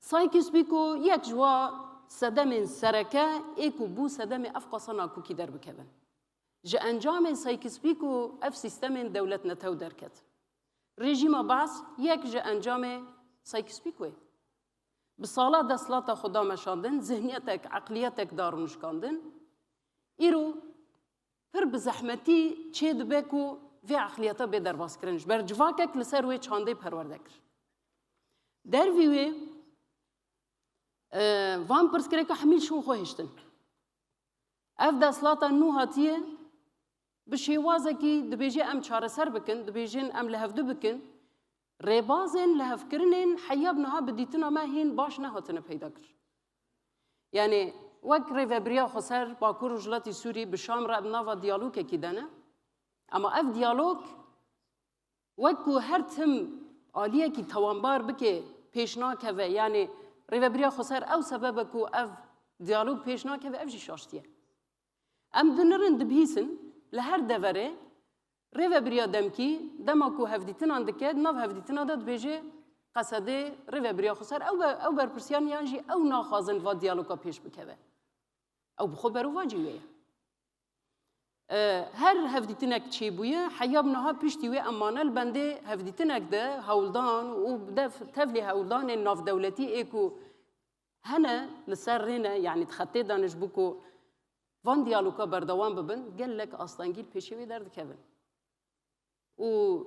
سایکس بیکو یک جوا صدم سرکه ایکو بو صدم افقاسانا کوکی در بکبن. جه انجام سایکس بیکو اف سیستم دولت نتاو درکت. رژیم باس یک جه انجام سایکس بیکوه. بسالا دستلاتا خدا مشاندن، ذهنیتک عقلیتک دارونشکاندن. ایرو پر بزحمتی چه دبکو و عقلیتا به در باز کرنش. بر جواکک لسر وی چانده پرورده کر. در ویوه وان پرس کرده که حمیل شون خوهشتن. اف دستلاتا نو هاتیه بشیوازه که دبیجه ام چاره سر بکن، دبیجه ام لحفده بکن، ریبازن لحف کرنین حیاب نها بدیتنا ما هین باش نهاتنه پیدا کر. یعنی وک ریوبریا خسر باکور جلاتی سوری بشام را بناوا دیالوگ کی دانه، اما اف دیالوگ وکو هر تم عالیه کی توانبار بکه پیشنهاد که یعنی ریوبریا خسر او سبب کو اف دیالوگ پیشنهاد که اف جی شاشتیه. ام دنرن دبیسن لهر دوره ریوبریا دمکی دماکو هفدیتن اندکه ناف هفدیتن داد بیجه قصده ریوبریا خسر او برپرسیان یانجی او ناخازن و دیالوگا پیش بکوه او بخو برو واجیوه هر هفدیتنک چی بویه حیاب نها پیشتیوه امانل بنده هفدیتنک ده هولدان و بده تفلی هولدان ناف دولتی ایکو هنه لسر رینه یعنی تخطی دانش بکو وان دیالوگا بردوام ببن گل لک آستانگیل پیشوی درد کبن و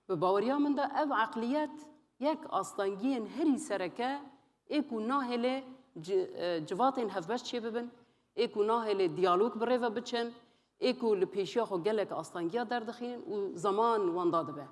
به باوریا من ده او عقلیت یک آستانگین هری سرکه ایکو ناهله جواتین هفبش چی ببن ایکو ناهله دیالوگ بره و بچن ایکو لپیشیا خو گلک آستانگیا دردخین و زمان وان داده به